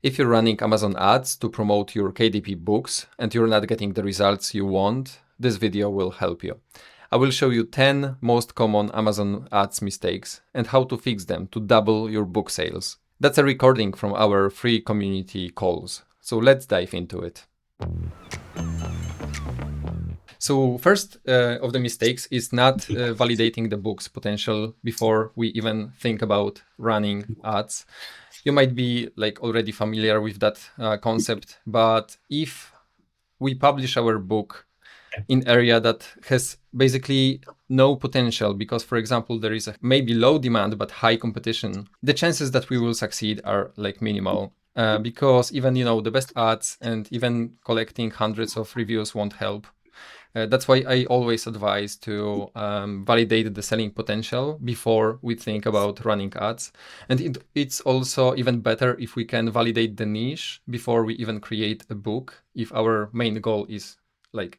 If you're running Amazon ads to promote your KDP books and you're not getting the results you want, this video will help you. I will show you 10 most common Amazon ads mistakes and how to fix them to double your book sales. That's a recording from our free community calls. So let's dive into it. So first of the mistakes is not validating the book's potential before we even think about running ads. You might be already familiar with that concept, but if we publish our book in area that has basically no potential because, for example, there is a maybe low demand but high competition, the chances that we will succeed are minimal. Because even the best ads and even collecting hundreds of reviews won't help. That's why I always advise to validate the selling potential before we think about running ads. And it's also even better if we can validate the niche before we even create a book, if our main goal is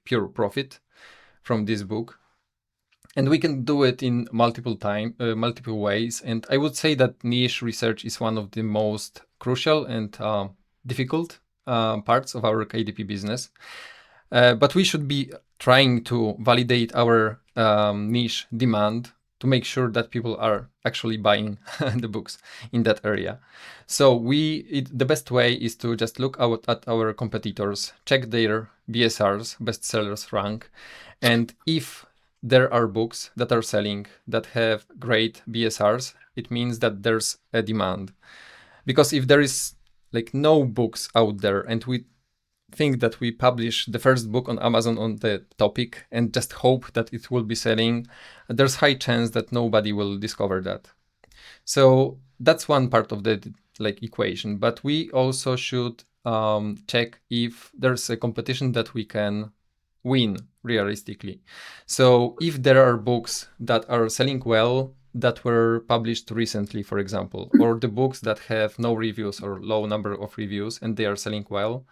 pure profit from this book. And we can do it in multiple ways. And I would say that niche research is one of the most crucial and difficult parts of our KDP business. But we should be trying to validate our niche demand to make sure that people are actually buying the books in that area. So the best way is to just look at our competitors, check their BSRs, bestsellers rank, and if there are books that are selling that have great BSRs, it means that there's a demand. Because if there is no books out there and we think that we publish the first book on Amazon on the topic and just hope that it will be selling, there's high chance that nobody will discover that. So that's one part of the equation, but we also should check if there's a competition that we can win realistically. So if there are books that are selling well that were published recently, for example, or the books that have no reviews or low number of reviews and they are selling well,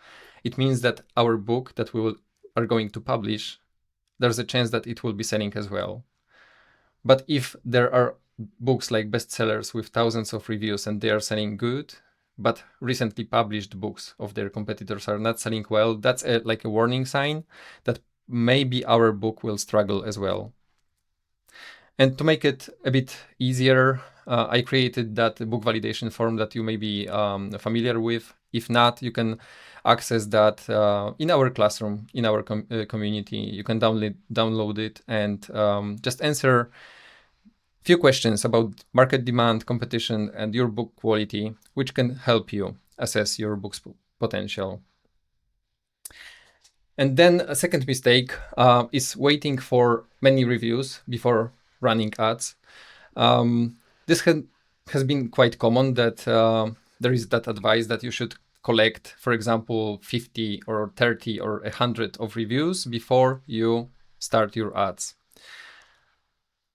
it means that our book that we are going to publish, there's a chance that it will be selling as well. But if there are books like bestsellers with thousands of reviews and they are selling good, but recently published books of their competitors are not selling well, that's a warning sign that maybe our book will struggle as well. And to make it a bit easier, I created that book validation form that you may be familiar with. If not, you can access that in our classroom, in our community. You can download it and just answer a few questions about market demand, competition, and your book quality, which can help you assess your book's potential. And then a second mistake is waiting for many reviews before running ads. This has been quite common that there is that advice that you should collect, for example, 50 or 30 or 100 of reviews before you start your ads.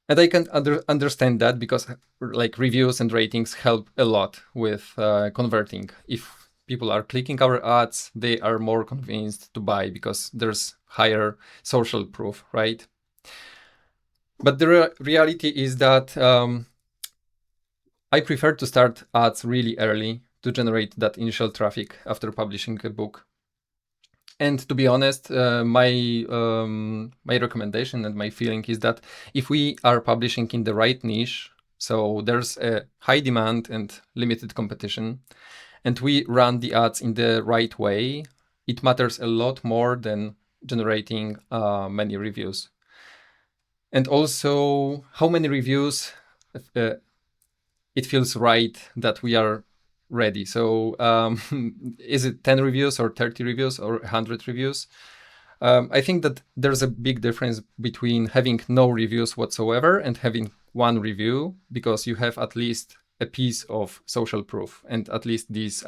And I can understand that because reviews and ratings help a lot with converting. If people are clicking our ads, they are more convinced to buy because there's higher social proof, right? But the reality is that I prefer to start ads really early to generate that initial traffic after publishing a book. And to be honest, my recommendation and my feeling is that if we are publishing in the right niche, so there's a high demand and limited competition, and we run the ads in the right way, it matters a lot more than generating many reviews. And also, how many reviews, it feels right that we are ready. So is it 10 reviews or 30 reviews or 100 reviews? I think that there's a big difference between having no reviews whatsoever and having one review, because you have at least a piece of social proof and at least these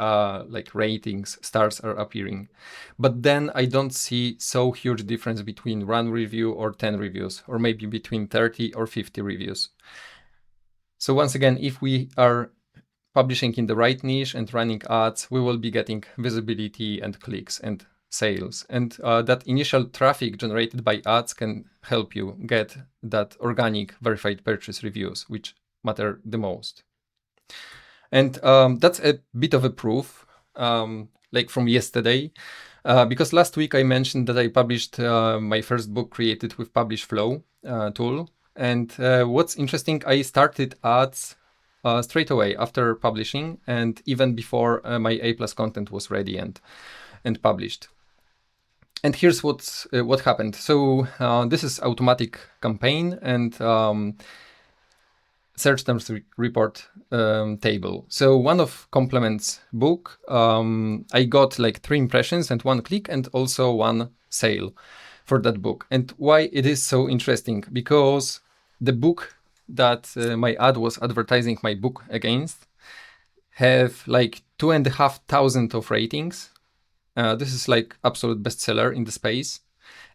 ratings, stars are appearing. But then I don't see so huge difference between one review or 10 reviews, or maybe between 30 or 50 reviews. So once again, if we are publishing in the right niche and running ads, we will be getting visibility and clicks and sales. And that initial traffic generated by ads can help you get that organic verified purchase reviews, which matter the most. And that's a bit of a proof like from yesterday, because last week I mentioned that I published my first book created with Publish Flow tool. And what's interesting, I started ads straight away after publishing, and even before my A+ content was ready and published. And here's what happened. So this is automatic campaign and search terms report table. So one of Complement's book, I got like 3 impressions and 1 click and also 1 sale for that book. And why it is so interesting? Because the book that my ad was advertising my book against have like 2,500 of ratings. This is like absolute bestseller in the space.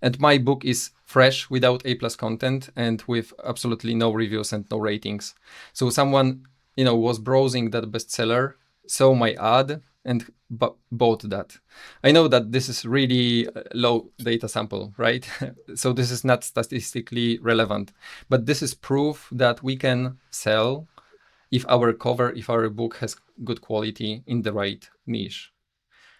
And my book is fresh without A+ content and with absolutely no reviews and no ratings. So someone, was browsing that bestseller, saw my ad and bought that. I know that this is really low data sample, right? So this is not statistically relevant, but this is proof that we can sell if our book has good quality in the right niche.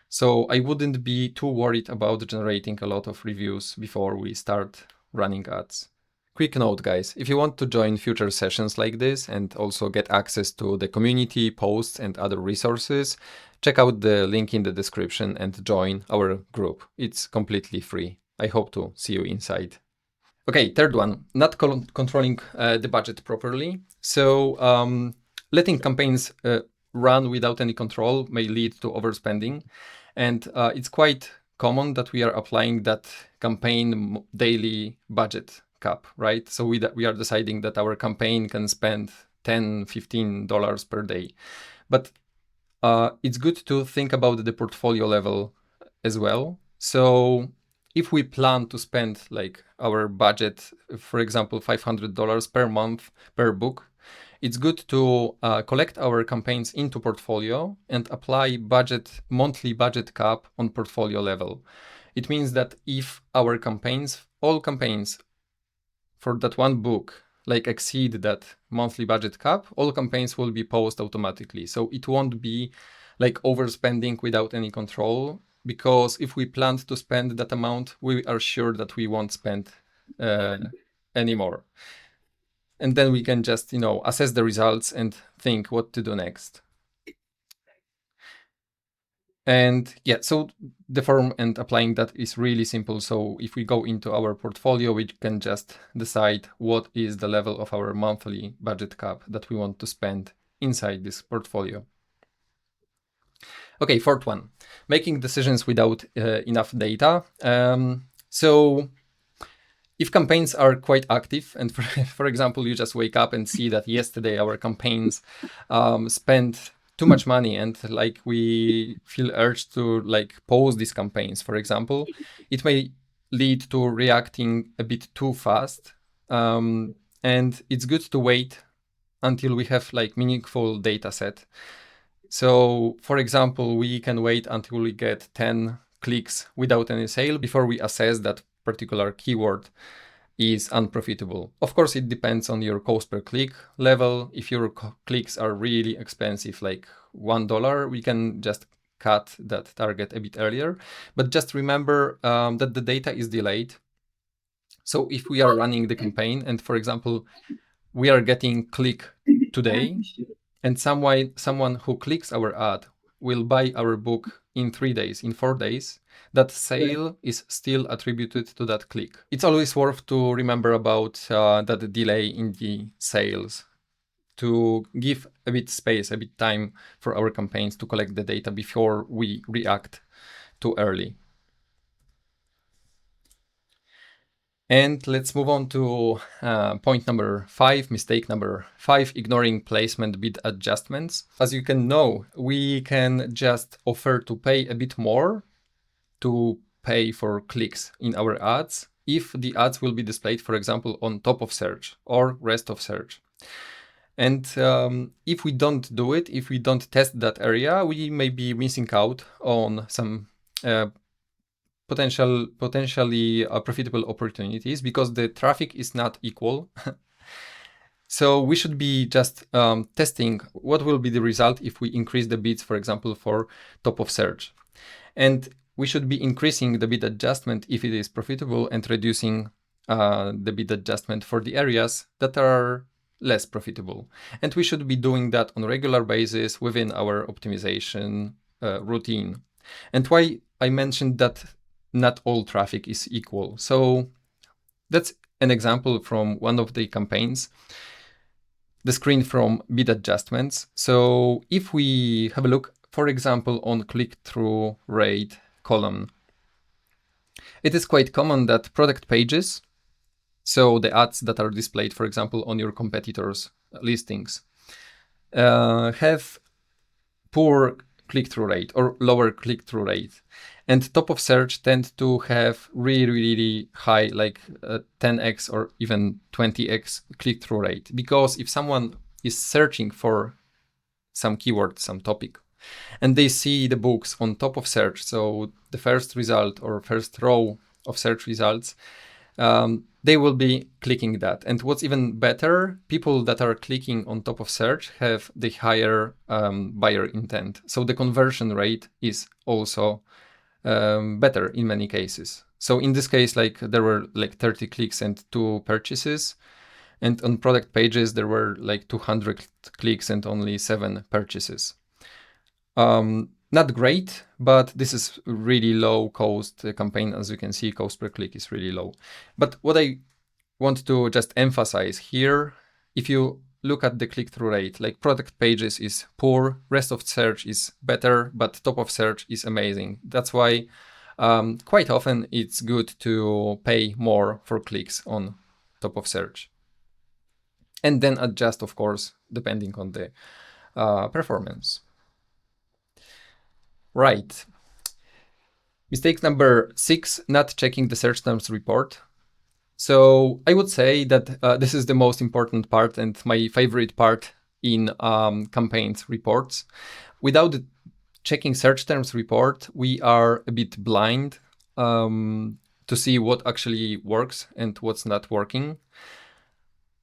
So I wouldn't be too worried about generating a lot of reviews before we start running ads. Quick note, guys, if you want to join future sessions like this and also get access to the community, posts, and other resources, check out the link in the description and join our group. It's completely free. I hope to see you inside. Okay, third one, not controlling the budget properly. So letting campaigns run without any control may lead to overspending. And it's quite common that we are applying that campaign daily budget cap, right? So we are deciding that our campaign can spend $10, $15 per day. But it's good to think about the portfolio level as well. So if we plan to spend like our budget, for example, $500 per month per book, it's good to collect our campaigns into portfolio and apply monthly budget cap on portfolio level. It means that if our all campaigns for that one book, like exceed that monthly budget cap, all campaigns will be paused automatically. So it won't be like overspending without any control, because if we planned to spend that amount, we are sure that we won't spend anymore. And then we can just, assess the results and think what to do next. And yeah, so the form and applying that is really simple. So if we go into our portfolio, we can just decide what is the level of our monthly budget cap that we want to spend inside this portfolio. Okay, fourth one, making decisions without enough data. So if campaigns are quite active, and for example, you just wake up and see that yesterday our campaigns spent too much money and like we feel urged to like pause these campaigns, for example, it may lead to reacting a bit too fast. And it's good to wait until we have like meaningful data set. So for example, we can wait until we get 10 clicks without any sale before we assess that particular keyword is unprofitable. Of course, it depends on your cost per click level. If your clicks are really expensive, like $1, we can just cut that target a bit earlier. But just remember that the data is delayed. So if we are running the campaign and, for example, we are getting click today, and someone who clicks our ad will buy our book in 3 days, in 4 days, that sale is still attributed to that click. It's always worth to remember about that delay in the sales, to give a bit space, a bit time for our campaigns to collect the data before we react too early. And let's move on to point number 5, mistake number 5, ignoring placement bid adjustments. As you can know, we can just offer to pay a bit more to pay for clicks in our ads if the ads will be displayed, for example, on top of search or rest of search. And if we don't do it, if we don't test that area, we may be missing out on some potentially profitable opportunities, because the traffic is not equal. So we should be just testing what will be the result if we increase the bids, for example, for top of search. And we should be increasing the bid adjustment if it is profitable and reducing the bid adjustment for the areas that are less profitable. And we should be doing that on a regular basis within our optimization routine. And why I mentioned that not all traffic is equal. So that's an example from one of the campaigns, the screen from bid adjustments. So if we have a look, for example, on click-through rate column, it is quite common that product pages, so the ads that are displayed, for example, on your competitors' listings, have poor click-through rate or lower click-through rate. And top of search tend to have really, really high, like 10x or even 20x click-through rate. Because if someone is searching for some keyword, some topic, and they see the books on top of search, so the first result or first row of search results, they will be clicking that. And what's even better, people that are clicking on top of search have the higher buyer intent. So the conversion rate is also better in many cases. So in this case, like there were like 30 clicks and 2 purchases. And on product pages, there were like 200 clicks and only 7 purchases. Not great, but this is really low cost campaign. As you can see, cost per click is really low. But what I want to just emphasize here, if you look at the click-through rate, like product pages is poor, rest of search is better, but top of search is amazing. That's why quite often it's good to pay more for clicks on top of search. And then adjust, of course, depending on the performance. Right. Mistake number 6, not checking the search terms report. So I would say that this is the most important part and my favorite part in campaigns reports. Without checking search terms report, we are a bit blind to see what actually works and what's not working.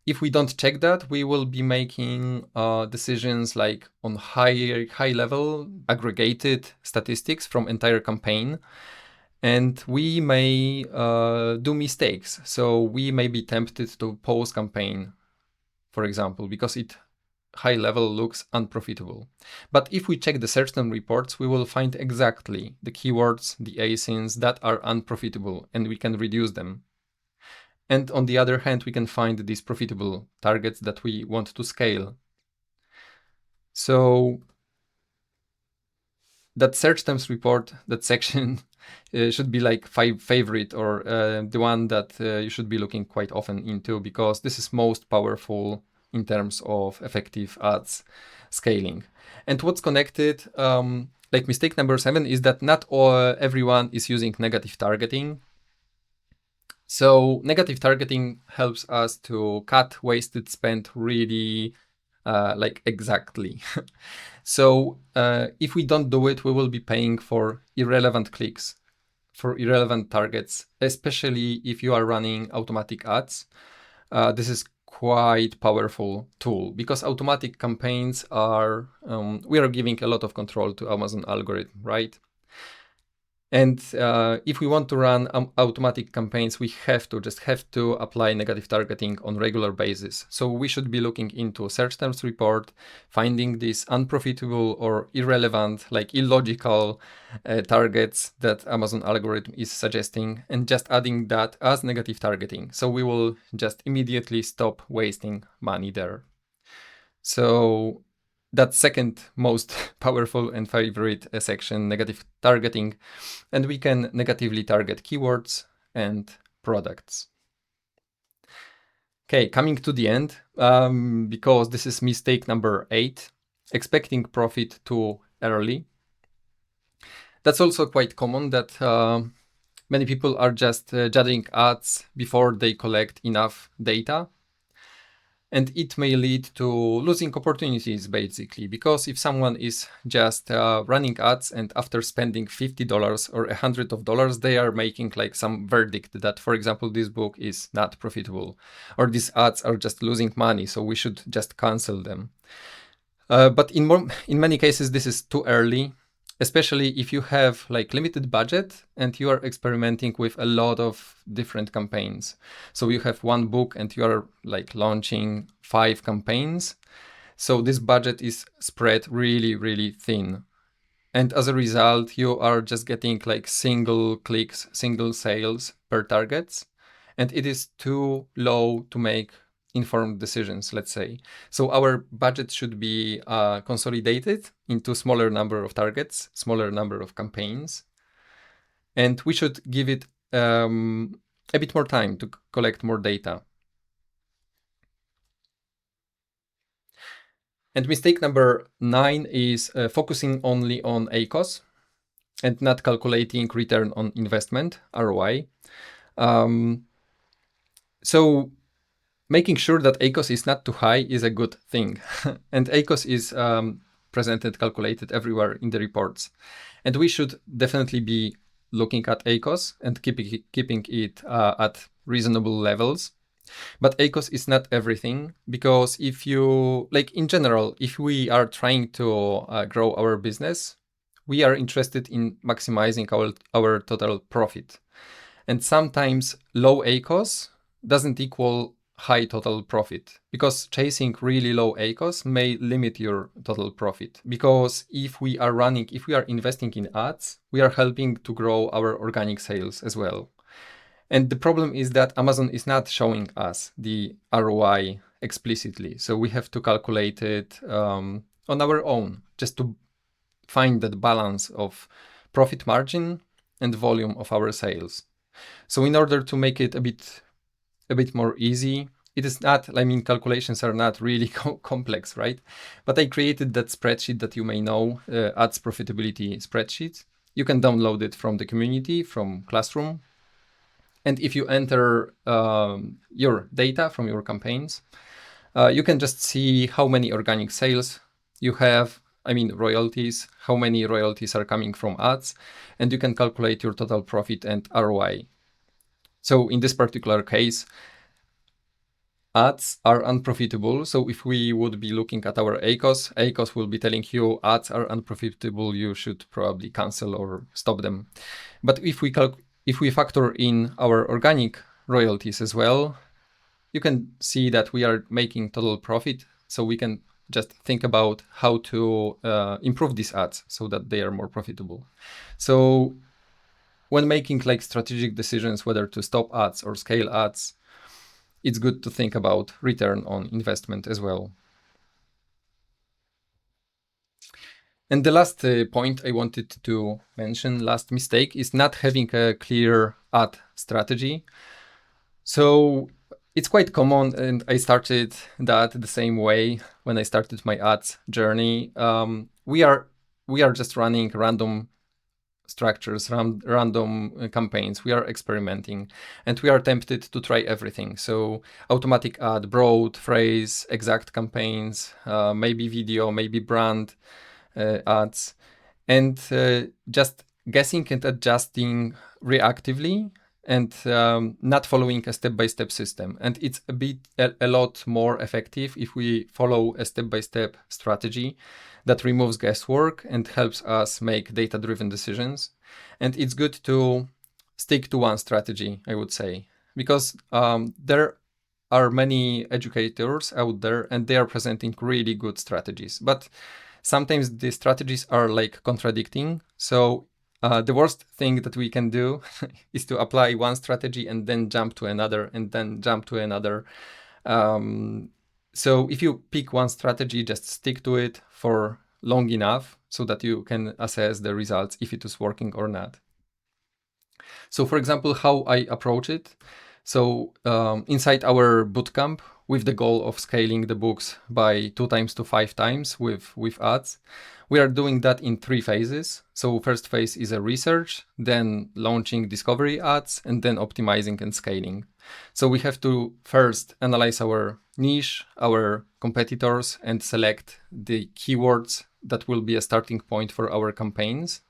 If we don't check that, we will be making decisions like on high level aggregated statistics from entire campaign. And we may do mistakes. So we may be tempted to pause campaign, for example, because it high level looks unprofitable. But if we check the search term reports, we will find exactly the keywords, the ASINs that are unprofitable, and we can reduce them. And on the other hand, we can find these profitable targets that we want to scale. So that search terms report, that section should be like favorite or the one that you should be looking quite often into, because this is most powerful in terms of effective ads scaling. And what's connected, like mistake number 7, is that not everyone is using negative targeting. So negative targeting helps us to cut wasted spend really like exactly. So if we don't do it, we will be paying for irrelevant clicks, for irrelevant targets, especially if you are running automatic ads. This is quite powerful tool, because automatic campaigns are, we are giving a lot of control to Amazon algorithm, right? And if we want to run automatic campaigns, we have to apply negative targeting on regular basis. So we should be looking into search terms report, finding these unprofitable or irrelevant, like illogical targets that Amazon algorithm is suggesting, and just adding that as negative targeting. So we will just immediately stop wasting money there. So that's second most powerful and favorite section, negative targeting. And we can negatively target keywords and products. Okay, coming to the end, because this is mistake number 8, expecting profit too early. That's also quite common, that many people are just judging ads before they collect enough data. And it may lead to losing opportunities, basically, because if someone is just running ads and after spending $50 or $100, they are making like some verdict that, for example, this book is not profitable, or these ads are just losing money, so we should just cancel them. But in many cases, this is too early, especially if you have like limited budget and you are experimenting with a lot of different campaigns. So you have one book and you are like launching 5 campaigns. So this budget is spread really, really thin. And as a result, you are just getting like single clicks, single sales per targets. And it is too low to make informed decisions, let's say. So our budget should be consolidated into smaller number of targets, smaller number of campaigns. And we should give it a bit more time to collect more data. And mistake number 9 is focusing only on ACOS and not calculating return on investment, ROI. So making sure that ACOS is not too high is a good thing. And ACOS is presented, calculated everywhere in the reports. And we should definitely be looking at ACOS and keeping it at reasonable levels. But ACOS is not everything, because if you, like in general, if we are trying to grow our business, we are interested in maximizing our total profit. And sometimes low ACOS doesn't equal high total profit, because chasing really low ACOS may limit your total profit. Because if we are investing in ads, we are helping to grow our organic sales as well. And the problem is that Amazon is not showing us the ROI explicitly. So we have to calculate it on our own, just to find that balance of profit margin and volume of our sales. So in order to make it a bit more easy, it is not, I mean, calculations are not really complex, right? But I created that spreadsheet that you may know, ads profitability spreadsheet. You can download it from the community, from Classroom. And if you enter your data from your campaigns, you can just see how many organic sales you have, I mean royalties, how many royalties are coming from ads, and you can calculate your total profit and ROI. So in this particular case, ads are unprofitable. So if we would be looking at our ACOS will be telling you ads are unprofitable, you should probably cancel or stop them. But if we factor in our organic royalties as well, you can see that we are making total profit. So we can just think about how to improve these ads so that they are more profitable. So when making like strategic decisions, whether to stop ads or scale ads, it's good to think about return on investment as well. And the last point I wanted to mention, last mistake, is not having a clear ad strategy. So it's quite common, and I started that the same way when I started my ads journey. We are just running random structures, random campaigns. We are experimenting, and we are tempted to try everything. So automatic ad, broad, phrase, exact campaigns, maybe video, maybe brand ads, and just guessing and adjusting reactively, and not following a step-by-step system. And it's a lot more effective if we follow a step-by-step strategy that removes guesswork and helps us make data-driven decisions. And it's good to stick to one strategy, I would say, because there are many educators out there and they are presenting really good strategies, but sometimes the strategies are like contradicting. So the worst thing that we can do is to apply one strategy and then jump to another and then jump to another. So if you pick one strategy, just stick to it for long enough so that you can assess the results, if it is working or not. So for example, how I approach it. So inside our bootcamp, with the goal of scaling the books by 2 times to 5 times with ads. We are doing that in 3 phases. So first phase is a research, then launching discovery ads, and then optimizing and scaling. So we have to first analyze our niche, our competitors, and select the keywords that will be a starting point for our campaigns,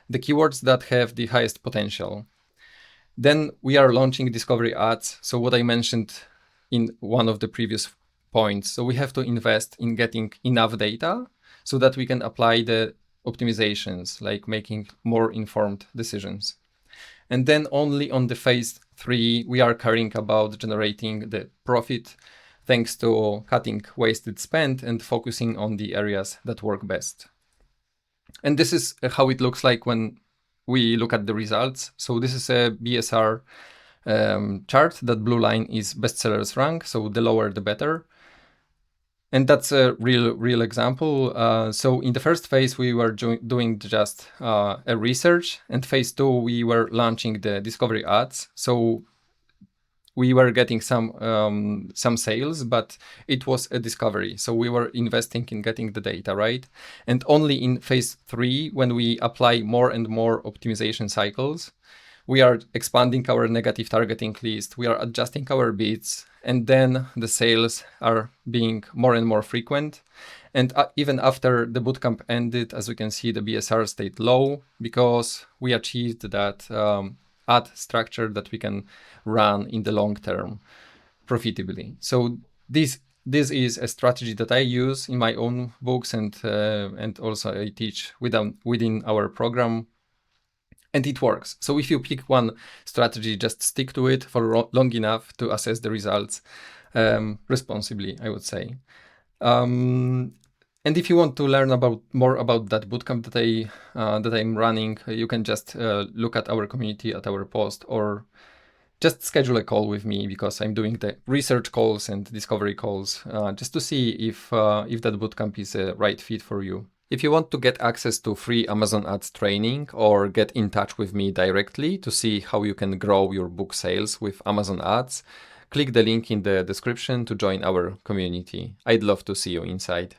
the keywords that have the highest potential. Then we are launching discovery ads. So what I mentioned in one of the previous points. So we have to invest in getting enough data so that we can apply the optimizations, like making more informed decisions. And then only on the phase 3, we are caring about generating the profit thanks to cutting wasted spend and focusing on the areas that work best. And this is how it looks like when we look at the results. So this is a BSR chart. That blue line is bestsellers rank, so the lower the better. And that's a real example. So in the first phase, we were doing just a research, and phase 2, we were launching the discovery ads. So we were getting some sales, but it was a discovery. So we were investing in getting the data, right? And only in phase 3, when we apply more and more optimization cycles, we are expanding our negative targeting list, we are adjusting our bids, and then the sales are being more and more frequent. And even after the bootcamp ended, as we can see, the BSR stayed low because we achieved that ad structure that we can run in the long term profitably. So this is a strategy that I use in my own books, and also I teach within our program. And it works. So if you pick one strategy, just stick to it for long enough to assess the results responsibly, I would say. And if you want to learn more about that bootcamp that I'm running, you can just look at our community, at our post, or just schedule a call with me, because I'm doing the research calls and discovery calls just to see if that bootcamp is a right fit for you. If you want to get access to free Amazon Ads training or get in touch with me directly to see how you can grow your book sales with Amazon Ads, click the link in the description to join our community. I'd love to see you inside.